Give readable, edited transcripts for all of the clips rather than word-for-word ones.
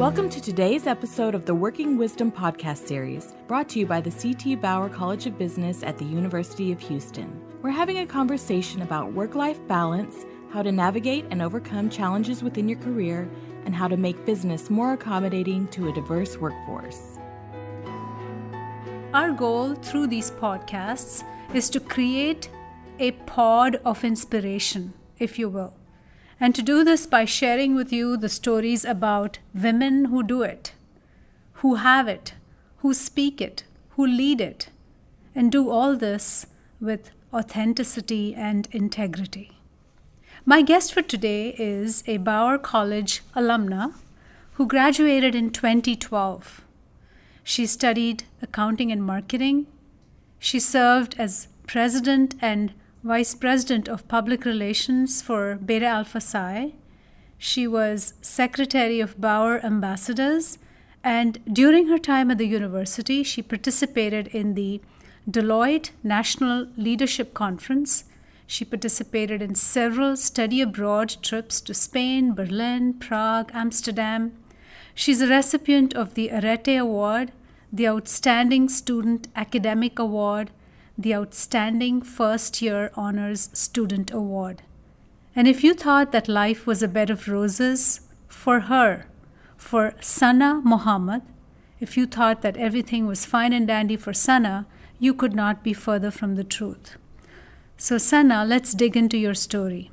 Welcome to today's episode of the Working Wisdom podcast series, brought to you by the CT Bauer College of Business at the University of Houston. We're having a conversation about work-life balance, how to navigate and overcome challenges within your career, and how to make business more accommodating to a diverse workforce. Our goal through these podcasts is to create a pod of inspiration, if you will. And to do this by sharing with you the stories about women who do it, who have it, who speak it, who lead it, and do all this with authenticity and integrity. My guest for today is a Bauer College alumna who graduated in 2012. She studied accounting and marketing. She served as president and Vice President of Public Relations for Beta Alpha Psi. She was Secretary of Bauer Ambassadors, and during her time at the university, she participated in the Deloitte National Leadership Conference. She participated in several study abroad trips to Spain, Berlin, Prague, Amsterdam. She's a recipient of the Arete Award, the Outstanding Student Academic Award, the Outstanding First Year Honors Student Award. And if you thought that life was a bed of roses for her, for Sana Mohammed, if you thought that everything was fine and dandy for Sana, you could not be further from the truth. So Sana, let's dig into your story.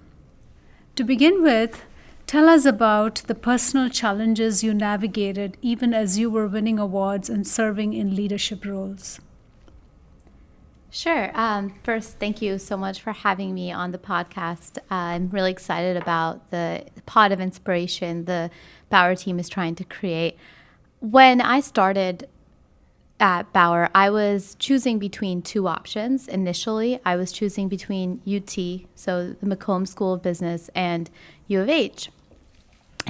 To begin with, tell us about the personal challenges you navigated even as you were winning awards and serving in leadership roles. Sure. First, thank you so much for having me on the podcast. I'm really excited about the pod of inspiration the Bauer team is trying to create. When I started at Bauer, I was choosing between two options. Initially, I was choosing between UT, so the Macomb School of Business, and U of H.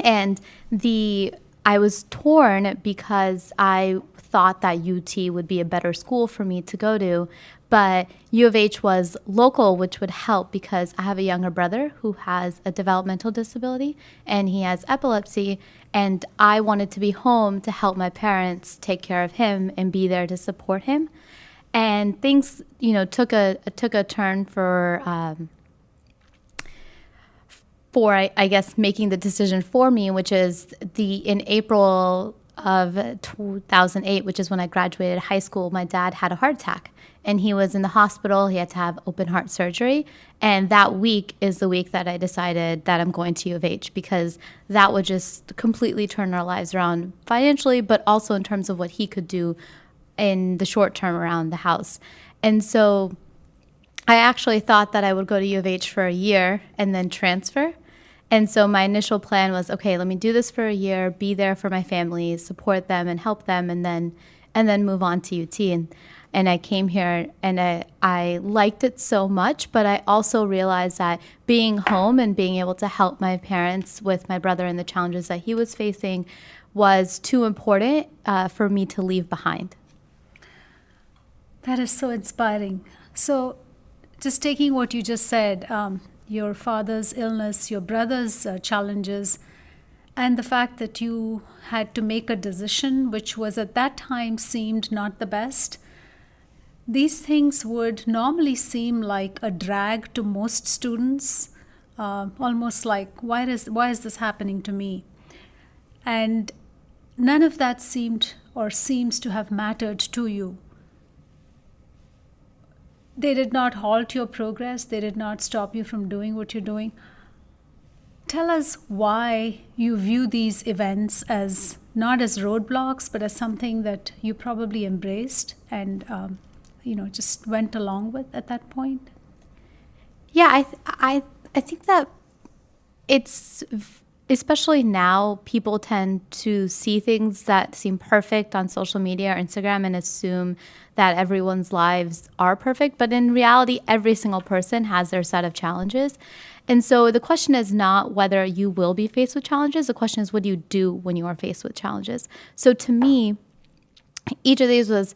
And I was torn because I thought that UT would be a better school for me to go to, but U of H was local, which would help because I have a younger brother who has a developmental disability and he has epilepsy, and I wanted to be home to help my parents take care of him and be there to support him. And things, took a turn for I guess making the decision for me, which is in April of 2008, which is when I graduated high school, my dad had a heart attack and he was in the hospital. He had to have open heart surgery. And that week is the week that I decided that I'm going to U of H because that would just completely turn our lives around financially, but also in terms of what he could do in the short term around the house. And so I actually thought that I would go to U of H for a year and then transfer. And so my initial plan was, okay, let me do this for a year, be there for my family, support them and help them, and then move on to UT. And I came here and I liked it so much, but I also realized that being home and being able to help my parents with my brother and the challenges that he was facing was too important for me to leave behind. That is so inspiring. So just taking what you just said, your father's illness, your brother's challenges, and the fact that you had to make a decision which was at that time seemed not the best. These things would normally seem like a drag to most students, almost like, why is this happening to me? And none of that seemed or seems to have mattered to you. They did not halt your progress. They did not stop you from doing what you're doing. Tell us why you view these events as not as roadblocks, but as something that you probably embraced and just went along with at that point. Yeah, I think that it's, especially now, people tend to see things that seem perfect on social media or Instagram and assume that everyone's lives are perfect. But in reality, every single person has their set of challenges. And so the question is not whether you will be faced with challenges. The question is, what do you do when you are faced with challenges? So to me, each of these was,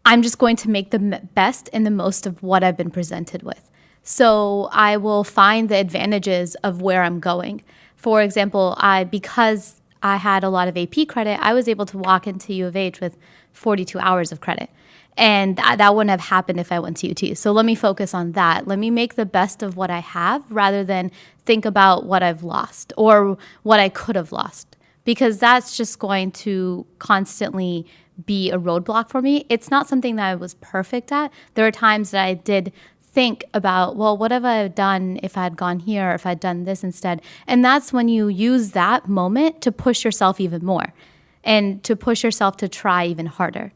I'm just going to make the best and the most of what I've been presented with. So I will find the advantages of where I'm going. For example, because I had a lot of AP credit, I was able to walk into U of H with 42 hours of credit. And that wouldn't have happened if I went to UT. So let me focus on that. Let me make the best of what I have rather than think about what I've lost or what I could have lost, because that's just going to constantly be a roadblock for me. It's not something that I was perfect at. There are times that I did think about, well, what have I done if I had gone here, or if I'd done this instead? And that's when you use that moment to push yourself even more and to push yourself to try even harder.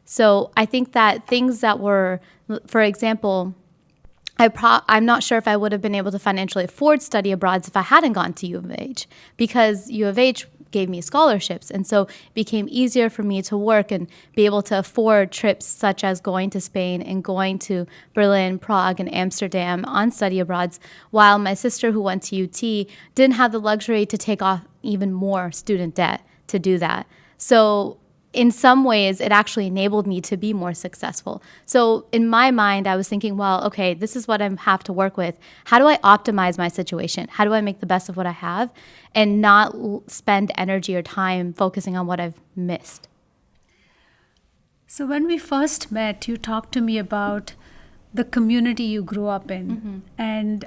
So I think that things that were, for example, I'm not sure if I would have been able to financially afford study abroad if I hadn't gone to U of H, because U of H gave me scholarships. And so it became easier for me to work and be able to afford trips such as going to Spain and going to Berlin, Prague, and Amsterdam on study abroads, while my sister who went to UT didn't have the luxury to take off even more student debt to do that. So in some ways, it actually enabled me to be more successful. So in my mind, I was thinking, well, okay, this is what I have to work with. How do I optimize my situation? How do I make the best of what I have and not spend energy or time focusing on what I've missed? So when we first met, you talked to me about the community you grew up in. And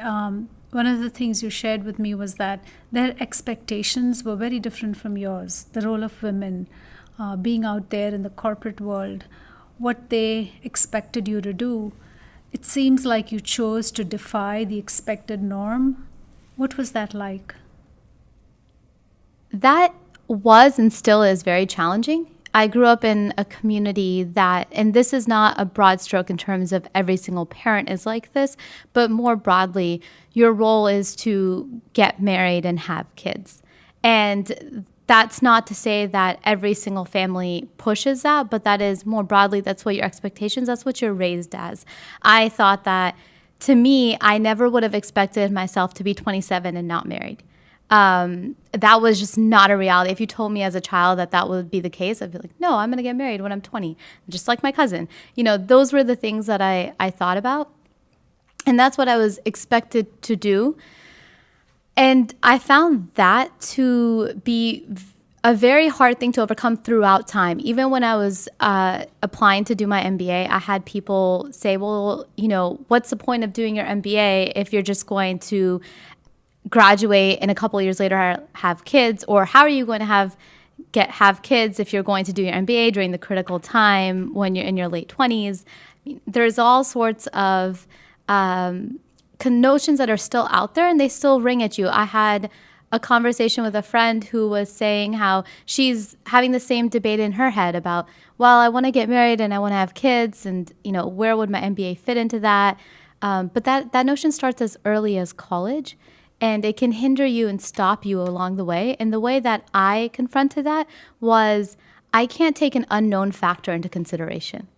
one of the things you shared with me was that their expectations were very different from yours. The role of women, being out there in the corporate world, what they expected you to do. It seems like you chose to defy the expected norm. What was that like? That was and still is very challenging. I grew up in a community that, and this is not a broad stroke in terms of every single parent is like this, but more broadly, your role is to get married and have kids. And that's not to say that every single family pushes that, but that is more broadly, that's what your expectations, that's what you're raised as. I thought that, to me, I never would have expected myself to be 27 and not married. That was just not a reality. If you told me as a child that that would be the case, I'd be like, no, I'm going to get married when I'm 20, just like my cousin. You know, those were the things that I thought about. And that's what I was expected to do. And I found that to be a very hard thing to overcome throughout time. Even when I was applying to do my MBA, I had people say, well, you know, what's the point of doing your MBA if you're just going to graduate and a couple of years later have kids? Or how are you going to have kids if you're going to do your MBA during the critical time when you're in your late 20s? There's all sorts of notions that are still out there, and they still ring at you. I had a conversation with a friend who was saying how she's having the same debate in her head about, well, I want to get married and I want to have kids, and you know, where would my MBA fit into that? But that notion starts as early as college, and it can hinder you and stop you along the way. And the way that I confronted that was, I can't take an unknown factor into consideration.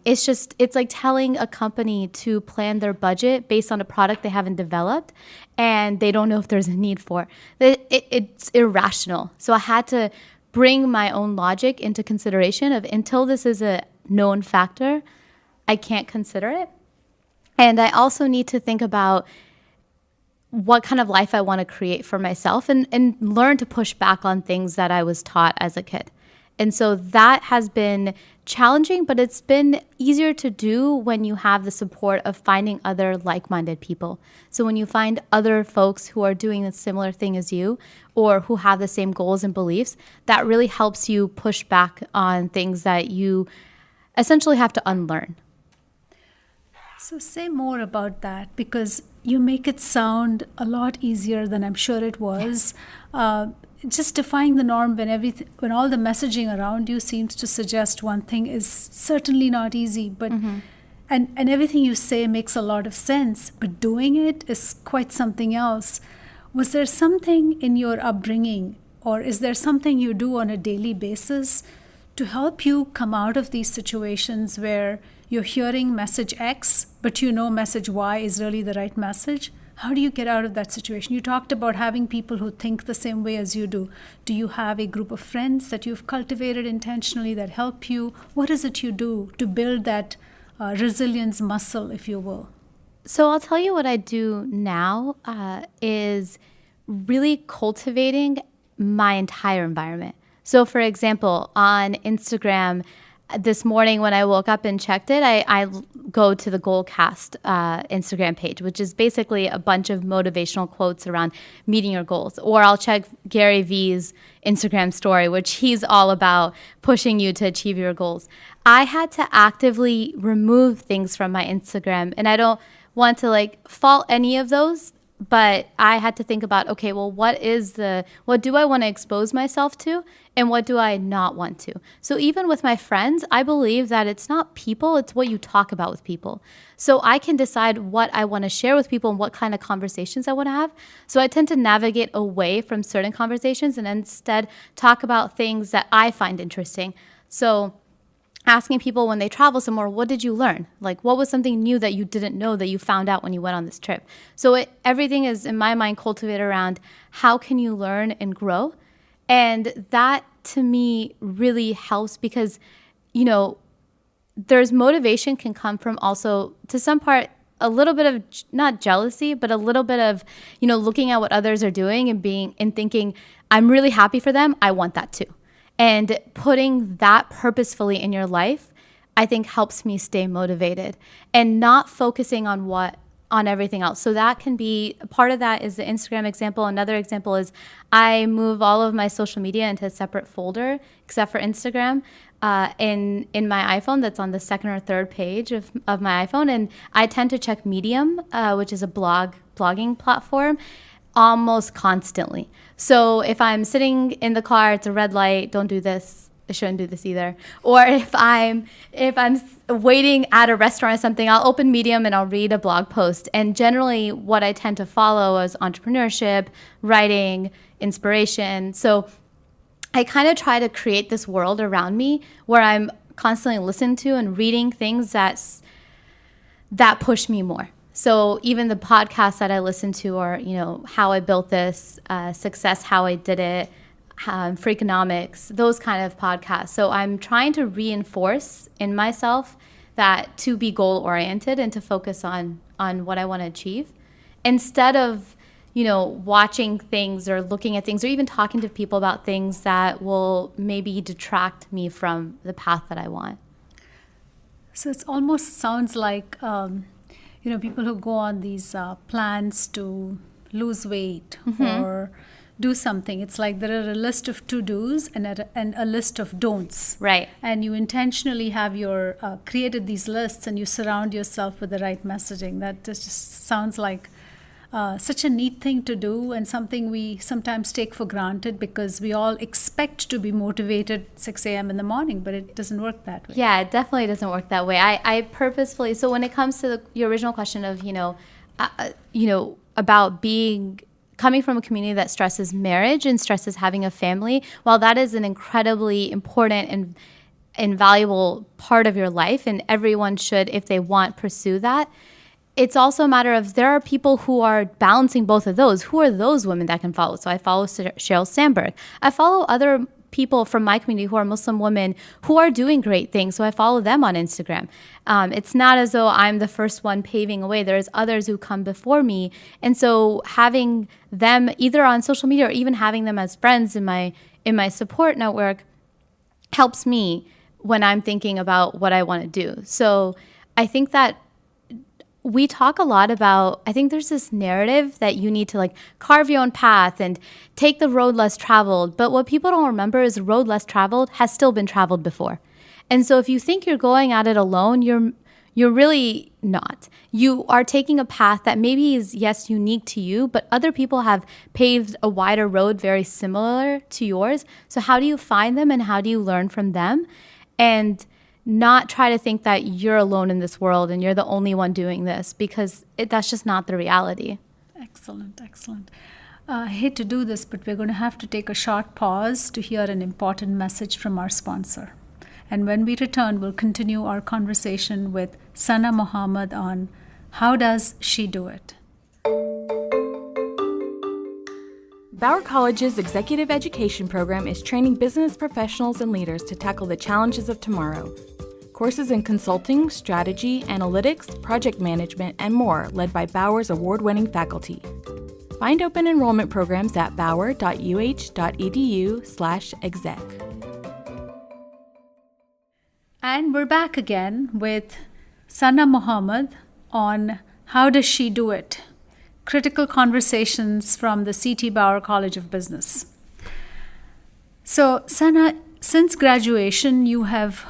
It's like telling a company to plan their budget based on a product they haven't developed and they don't know if there's a need for. It's irrational. So I had to bring my own logic into consideration of, until this is a known factor, I can't consider it. And I also need to think about what kind of life I want to create for myself and learn to push back on things that I was taught as a kid. And so that has been challenging, but it's been easier to do when you have the support of finding other like-minded people. So when you find other folks who are doing a similar thing as you, or who have the same goals and beliefs, that really helps you push back on things that you essentially have to unlearn. So say more about that, because you make it sound a lot easier than I'm sure it was. Just defying the norm when all the messaging around you seems to suggest one thing is certainly not easy. But and everything you say makes a lot of sense, but doing it is quite something else. Was there something in your upbringing, or is there something you do on a daily basis to help you come out of these situations where you're hearing message X, but you know message Y is really the right message? How do you get out of that situation? You talked about having people who think the same way as you do. Do you have a group of friends that you've cultivated intentionally that help you? What is it you do to build that resilience muscle, if you will? So I'll tell you what I do now is really cultivating my entire environment. So for example, on Instagram, this morning when I woke up and checked it, I go to the Goalcast Instagram page, which is basically a bunch of motivational quotes around meeting your goals. Or I'll check Gary Vee's Instagram story, which he's all about pushing you to achieve your goals. I had to actively remove things from my Instagram, and I don't want to fault any of those, but I had to think about, okay, well, what do I want to expose myself to, and what do I not want to? So even with my friends, I believe that it's not people, it's what you talk about with people. So I can decide what I want to share with people and what kind of conversations I want to have. So I tend to navigate away from certain conversations and instead talk about things that I find interesting. So asking people when they travel somewhere, what did you learn? What was something new that you didn't know that you found out when you went on this trip? So everything is, in my mind, cultivated around how can you learn and grow? And that, to me, really helps because, there's motivation can come from also, to some part, a little bit of, not jealousy, but a little bit of, looking at what others are doing and thinking, I'm really happy for them. I want that too. And putting that purposefully in your life, I think helps me stay motivated and not focusing on everything else. So that can be, part of that is the Instagram example. Another example is I move all of my social media into a separate folder, except for Instagram, in my iPhone that's on the second or third page of my iPhone. And I tend to check Medium, which is a blogging platform, almost constantly. So if I'm sitting in the car, it's a red light, don't do this. I shouldn't do this either. Or if I'm waiting at a restaurant or something, I'll open Medium and I'll read a blog post. And generally what I tend to follow is entrepreneurship, writing, inspiration. So I kind of try to create this world around me where I'm constantly listening to and reading things that push me more. So even the podcasts that I listen to are, how I built this, success, how I did it, Freakonomics, those kind of podcasts. So I'm trying to reinforce in myself that to be goal-oriented and to focus on what I want to achieve instead of, watching things or looking at things or even talking to people about things that will maybe detract me from the path that I want. So it almost sounds like people who go on these plans to lose weight or do something. It's like there are a list of to-dos and a list of don'ts. Right. And you intentionally have created these lists and you surround yourself with the right messaging. That just sounds like such a neat thing to do and something we sometimes take for granted because we all expect to be motivated 6 a.m. in the morning, but it doesn't work that way. Yeah, it definitely doesn't work that way. I purposefully, so when it comes to your original question of, about coming from a community that stresses marriage and stresses having a family, while that is an incredibly important and invaluable part of your life, and everyone should, if they want, pursue that, it's also a matter of there are people who are balancing both of those. Who are those women that can follow? So I follow Sheryl Sandberg. I follow other people from my community who are Muslim women who are doing great things. So I follow them on Instagram. It's not as though I'm the first one paving a way. There's others who come before me. And so having them either on social media or even having them as friends in my support network helps me when I'm thinking about what I want to do. So I think that we talk a lot about, I think there's this narrative that you need to carve your own path and take the road less traveled. But what people don't remember is the road less traveled has still been traveled before. And so if you think you're going at it alone, you're really not. You are taking a path that maybe is, yes, unique to you, but other people have paved a wider road very similar to yours. So how do you find them and how do you learn from them? And not try to think that you're alone in this world and you're the only one doing this because that's just not the reality. Excellent. I hate to do this, but we're going to have to take a short pause to hear an important message from our sponsor. And when we return, we'll continue our conversation with Sana Mohammed on how does she do it. Bauer College's executive education program is training business professionals and leaders to tackle the challenges of tomorrow. Courses in consulting, strategy, analytics, project management, and more led by Bauer's award-winning faculty. Find open enrollment programs at bauer.uh.edu/exec. And we're back again with Sana Mohammed on How Does She Do It? Critical Conversations from the C.T. Bauer College of Business. So, Sana, since graduation, you have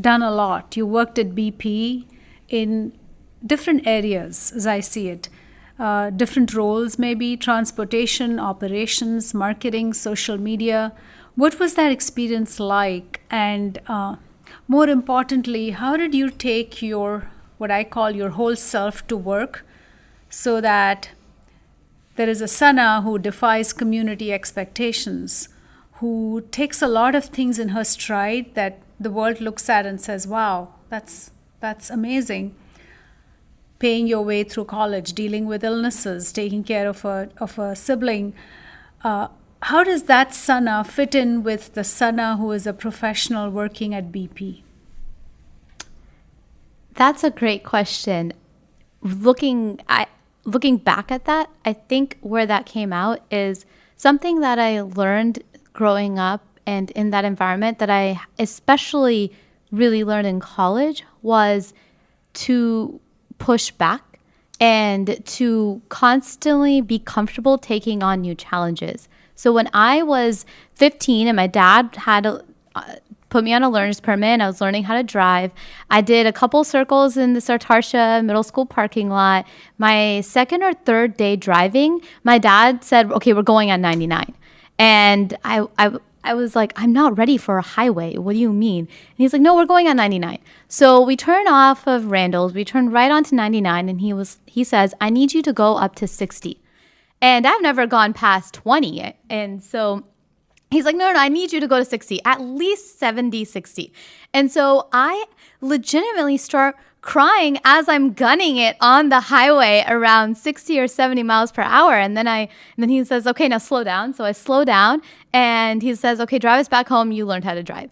done a lot. You worked at BP in different areas, as I see it. Different roles, maybe transportation, operations, marketing, social media. What was that experience like? And more importantly, how did you take your, what I call your whole self to work so that there is a Sana who defies community expectations, who takes a lot of things in her stride that the world looks at and says, wow, that's amazing. Paying your way through college, dealing with illnesses, taking care of a sibling. How does that Sana fit in with the Sana who is a professional working at BP? That's a great question. Looking back at that, I think where that came out is something that I learned growing up and in that environment that I especially really learned in college was to push back and to constantly be comfortable taking on new challenges. So when I was 15 and my dad had put me on a learner's permit and I was learning how to drive, I did a couple circles in the Sartarsha middle school parking lot. My second or third day driving, my dad said, okay, we're going on 99. And I was like, I'm not ready for a highway. What do you mean? And he's like, no, we're going on 99. So we turn off of Randall's. We turn right onto 99. And he says, I need you to go up to 60. And I've never gone past 20. And so he's like, no, I need you to go to 60, at least 70, 60. And so I legitimately start crying as I'm gunning it on the highway around 60 or 70 miles per hour. And then he says, okay, now slow down. So I slow down and he says, okay, drive us back home. You learned how to drive.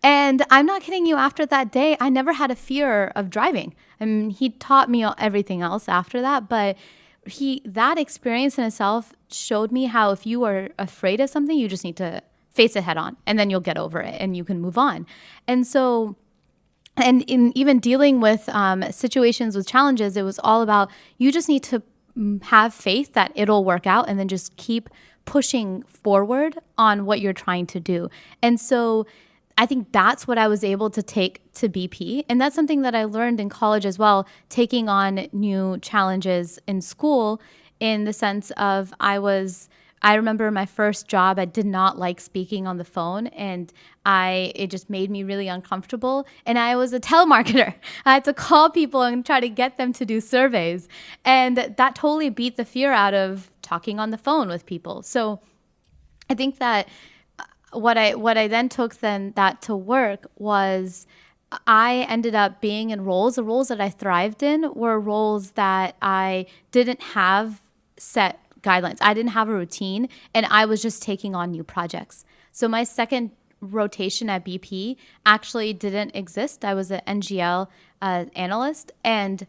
And I'm not kidding you. After that day, I never had a fear of driving. I mean, he taught me everything else after that, but that experience in itself showed me how if you are afraid of something, you just need to face it head on and then you'll get over it and you can move on. And so, and in even dealing with situations with challenges, it was all about you just need to have faith that it'll work out and then just keep pushing forward on what you're trying to do. And so I think that's what I was able to take to BP. And that's something that I learned in college as well, taking on new challenges in school in the sense of I remember my first job, I did not like speaking on the phone and it just made me really uncomfortable. And I was a telemarketer. I had to call people and try to get them to do surveys. And that totally beat the fear out of talking on the phone with people. So I think that what I then took that to work was I ended up being in roles. The roles that I thrived in were roles that I didn't have set guidelines. I didn't have a routine and I was just taking on new projects. So my second rotation at BP actually didn't exist. I was an NGL analyst. And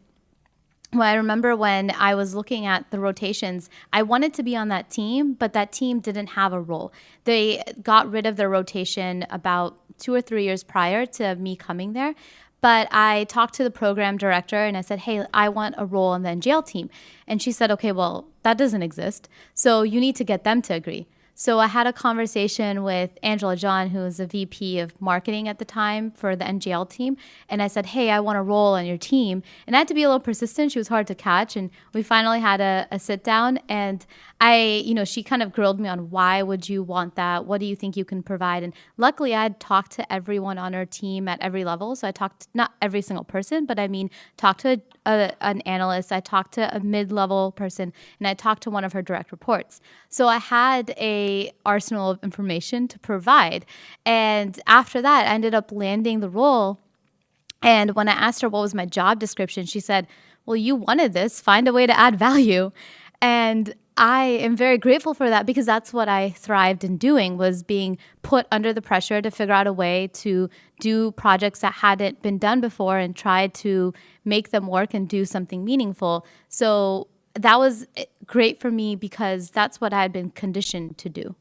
I remember when I was looking at the rotations, I wanted to be on that team, but that team didn't have a role. They got rid of their rotation about 2 or 3 years prior to me coming there. But I talked to the program director and I said, hey, I want a role on the NGL team. And she said, okay, well, that doesn't exist. So you need to get them to agree. So I had a conversation with Angela John, who was a VP of marketing at the time for the NGL team. And I said, hey, I want a role on your team. And I had to be a little persistent. She was hard to catch. And we finally had a sit down. And she kind of grilled me on why would you want that? What do you think you can provide? And luckily, I had talked to everyone on our team at every level. So I talked, not every single person, but talked to an analyst. I talked to a mid-level person, and I talked to one of her direct reports. So I had a arsenal of information to provide. And after that, I ended up landing the role. And when I asked her what was my job description, she said, well, you wanted this, find a way to add value. And I am very grateful for that because that's what I thrived in doing, was being put under the pressure to figure out a way to do projects that hadn't been done before and try to make them work and do something meaningful. So that was great for me because that's what I had been conditioned to do.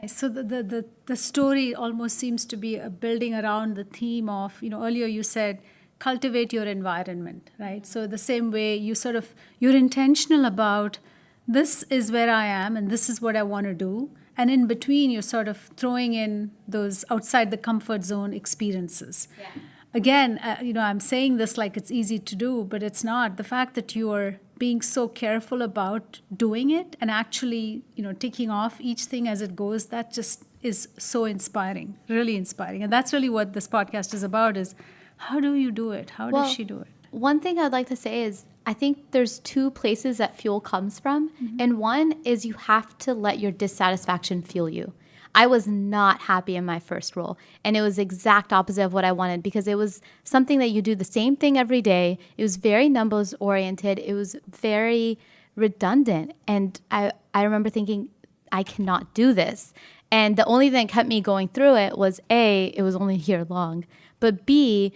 Nice. So the story almost seems to be building around the theme of, earlier you said, cultivate your environment, right? So the same way you're intentional about this is where I am and this is what I want to do. And in between, you're sort of throwing in those outside the comfort zone experiences. Yeah. Again, I'm saying this like it's easy to do, but it's not. The fact that you are being so careful about doing it and actually, ticking off each thing as it goes, that just is so inspiring, really inspiring. And that's really what this podcast is about, is how do you do it? How does she do it? One thing I'd like to say is I think there's two places that fuel comes from. Mm-hmm. And one is you have to let your dissatisfaction fuel you. I was not happy in my first role. And it was the exact opposite of what I wanted because it was something that you do the same thing every day. It was very numbers oriented. It was very redundant. And I remember thinking, I cannot do this. And the only thing that kept me going through it was A, it was only a year long. But B,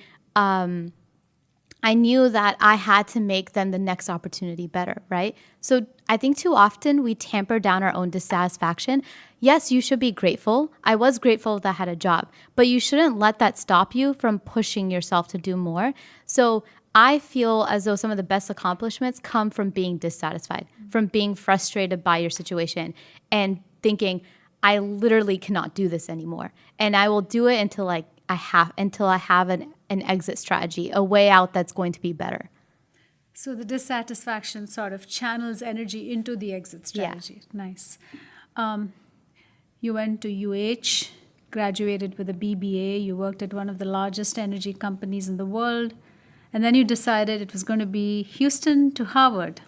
I knew that I had to make then the next opportunity better, right? So I think too often we tamper down our own dissatisfaction. Yes, you should be grateful. I was grateful that I had a job, but you shouldn't let that stop you from pushing yourself to do more. So I feel as though some of the best accomplishments come from being dissatisfied, from being frustrated by your situation and thinking, I literally cannot do this anymore. And I will do it until I have an exit strategy, a way out that's going to be better. So the dissatisfaction sort of channels energy into the exit strategy. Yeah. Nice. You went to UH, graduated with a BBA. You worked at one of the largest energy companies in the world. And then you decided it was going to be Houston to Harvard.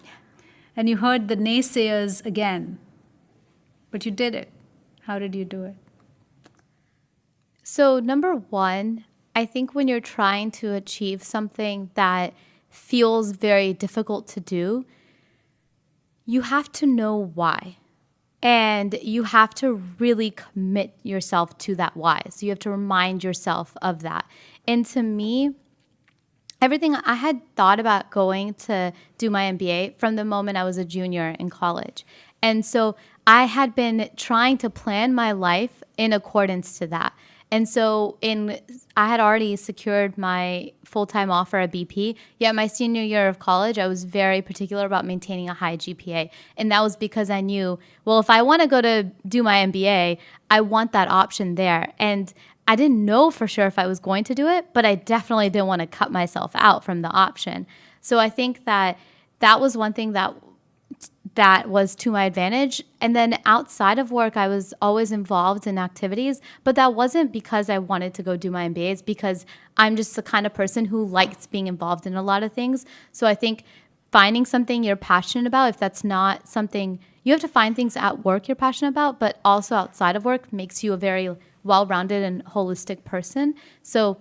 And you heard the naysayers again. But you did it. How did you do it? So number one, I think when you're trying to achieve something that feels very difficult to do, you have to know why. And you have to really commit yourself to that why. So you have to remind yourself of that. And to me, everything I had thought about going to do my MBA from the moment I was a junior in college. And so I had been trying to plan my life in accordance to that. And so I had already secured my full-time offer at BP, yet my senior year of college, I was very particular about maintaining a high GPA. And that was because I knew, well, if I want to go to do my MBA, I want that option there. And I didn't know for sure if I was going to do it, but I definitely didn't want to cut myself out from the option. So I think that was one thing that was to my advantage. And then outside of work, I was always involved in activities, but that wasn't because I wanted to go do my MBA. It's because I'm just the kind of person who likes being involved in a lot of things. So I think finding something you're passionate about, if that's not something, you have to find things at work you're passionate about, but also outside of work makes you a very well-rounded and holistic person. So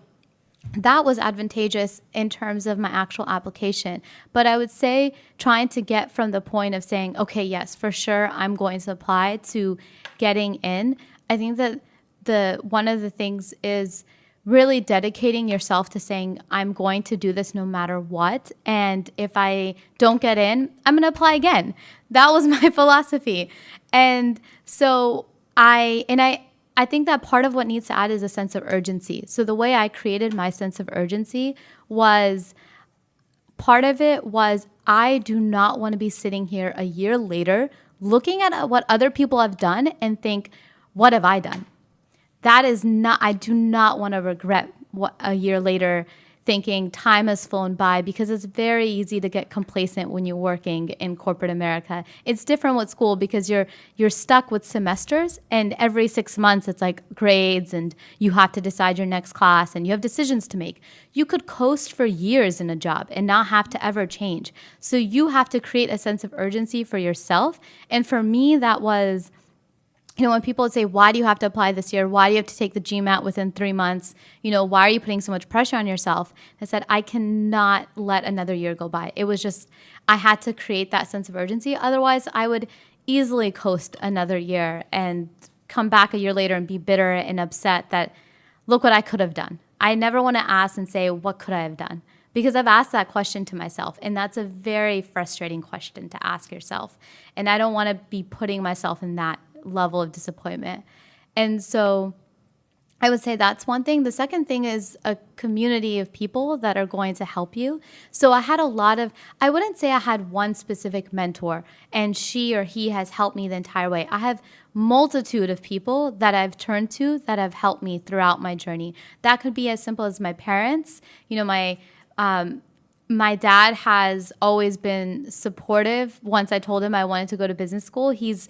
that was advantageous in terms of my actual application. But I would say trying to get from the point of saying, okay, yes, for sure, I'm going to apply to getting in. I think that one of the things is really dedicating yourself to saying, I'm going to do this no matter what. And if I don't get in, I'm going to apply again. That was my philosophy. And so I think that part of what needs to add is a sense of urgency. So the way I created my sense of urgency was, part of it was, I do not want to be sitting here a year later looking at what other people have done and think, what have I done? I do not want to regret what a year later thinking time has flown by, because it's very easy to get complacent when you're working in corporate America. It's different with school because you're stuck with semesters, and every 6 months it's like grades and you have to decide your next class and you have decisions to make. You could coast for years in a job and not have to ever change. So you have to create a sense of urgency for yourself. And for me, that was, when people would say, why do you have to apply this year? Why do you have to take the GMAT within 3 months? Why are you putting so much pressure on yourself? I said, I cannot let another year go by. It was just, I had to create that sense of urgency. Otherwise, I would easily coast another year and come back a year later and be bitter and upset that, look what I could have done. I never want to ask and say, what could I have done? Because I've asked that question to myself, and that's a very frustrating question to ask yourself. And I don't want to be putting myself in that level of disappointment. And so I would say that's one thing. The second thing is a community of people that are going to help you. So I had I wouldn't say I had one specific mentor and she or he has helped me the entire way. I have multitude of people that I've turned to that have helped me throughout my journey. That could be as simple as my parents. My dad has always been supportive. Once I told him I wanted to go to business school, he's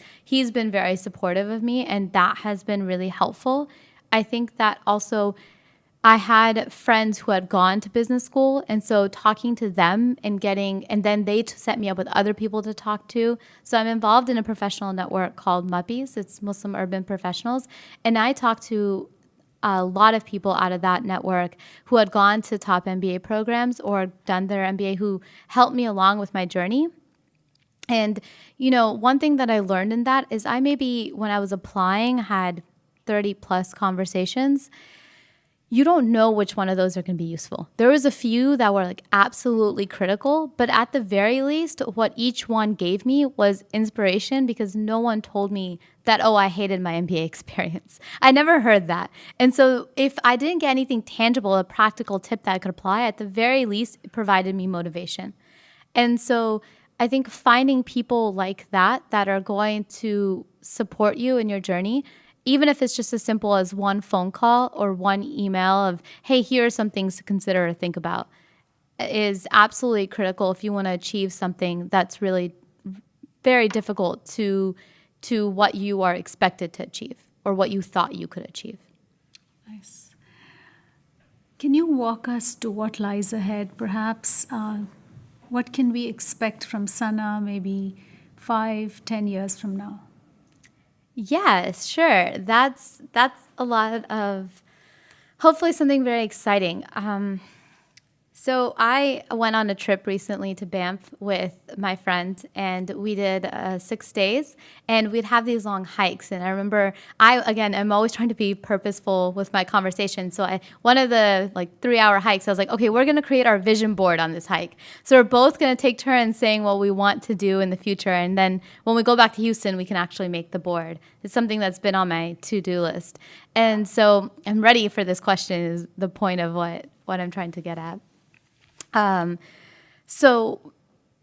been very supportive of me, and that has been really helpful. I think that also I had friends who had gone to business school, and so talking to them and then they set me up with other people to talk to. So I'm involved in a professional network called MUPPIes. It's Muslim Urban Professionals, and I talk to a lot of people out of that network who had gone to top MBA programs or done their MBA who helped me along with my journey. And, one thing that I learned in that is I maybe, when I was applying, had 30 plus conversations. You don't know which one of those are going to be useful. There was a few that were like absolutely critical, but at the very least, what each one gave me was inspiration, because no one told me that, I hated my MBA experience. I never heard that. And so if I didn't get anything tangible, a practical tip that I could apply, at the very least, it provided me motivation. And so I think finding people like that are going to support you in your journey, even if it's just as simple as one phone call or one email of, hey, here are some things to consider or think about, is absolutely critical if you want to achieve something that's really very difficult to what you are expected to achieve or what you thought you could achieve. Nice. Can you walk us to what lies ahead, perhaps? What can we expect from Sana maybe 5-10 years from now? Yes, sure. That's a lot of hopefully something very exciting. So I went on a trip recently to Banff with my friend, and we did 6 days, and we'd have these long hikes. And I remember I'm always trying to be purposeful with my conversation. So one of the 3-hour hikes, I was like, okay, we're going to create our vision board on this hike. So we're both going to take turns saying what we want to do in the future. And then when we go back to Houston, we can actually make the board. It's something that's been on my to-do list. And so I'm ready for this question is the point of what I'm trying to get at. So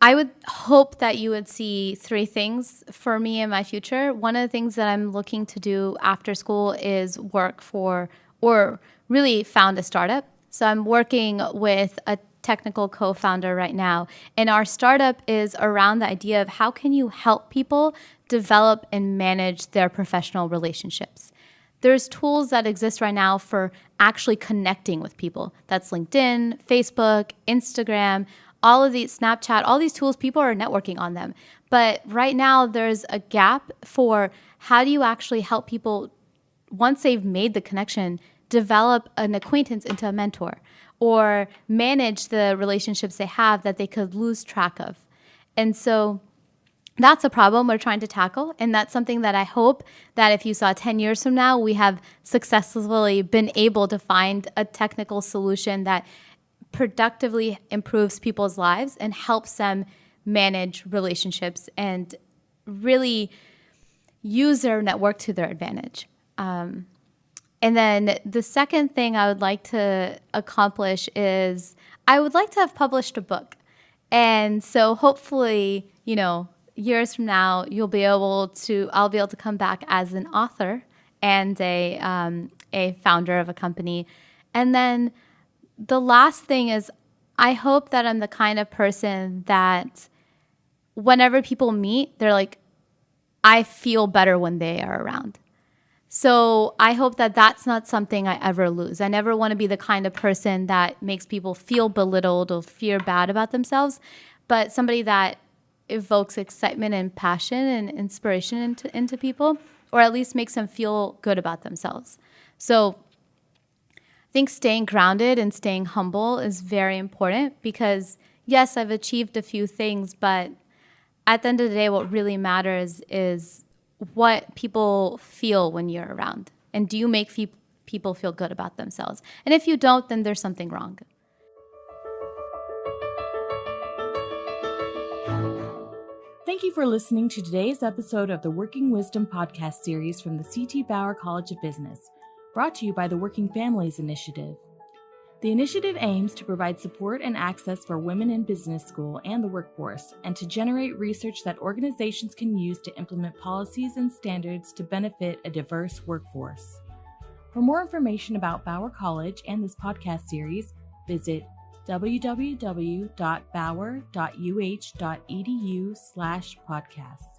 I would hope that you would see 3 things for me in my future. One of the things that I'm looking to do after school is work for, or really found a startup. So I'm working with a technical co-founder right now, and our startup is around the idea of how can you help people develop and manage their professional relationships. There's tools that exist right now for actually connecting with people. That's LinkedIn, Facebook, Instagram, all of these, Snapchat, all these tools, people are networking on them. But right now there's a gap for how do you actually help people, once they've made the connection, develop an acquaintance into a mentor or manage the relationships they have that they could lose track of. And so that's a problem we're trying to tackle, and that's something that I hope that if you saw 10 years from now, we have successfully been able to find a technical solution that productively improves people's lives and helps them manage relationships and really use their network to their advantage. And then the second thing I would like to accomplish is I would like to have published a book. And so hopefully, years from now, I'll be able to come back as an author and a founder of a company. And then the last thing is I hope that I'm the kind of person that whenever people meet, they're like, I feel better when they are around. So I hope that that's not something I ever lose. I never want to be the kind of person that makes people feel belittled or feel bad about themselves, but somebody that evokes excitement and passion and inspiration into people, or at least makes them feel good about themselves. So I think staying grounded and staying humble is very important because, yes, I've achieved a few things, but at the end of the day, what really matters is what people feel when you're around. And do you make people feel good about themselves? And if you don't, then there's something wrong. Thank you for listening to today's episode of the Working Wisdom podcast series from the CT Bauer College of Business, brought to you by the Working Families Initiative. The initiative aims to provide support and access for women in business school and the workforce, and to generate research that organizations can use to implement policies and standards to benefit a diverse workforce. For more information about Bauer College and this podcast series, visit www.bauer.uh.edu/podcasts.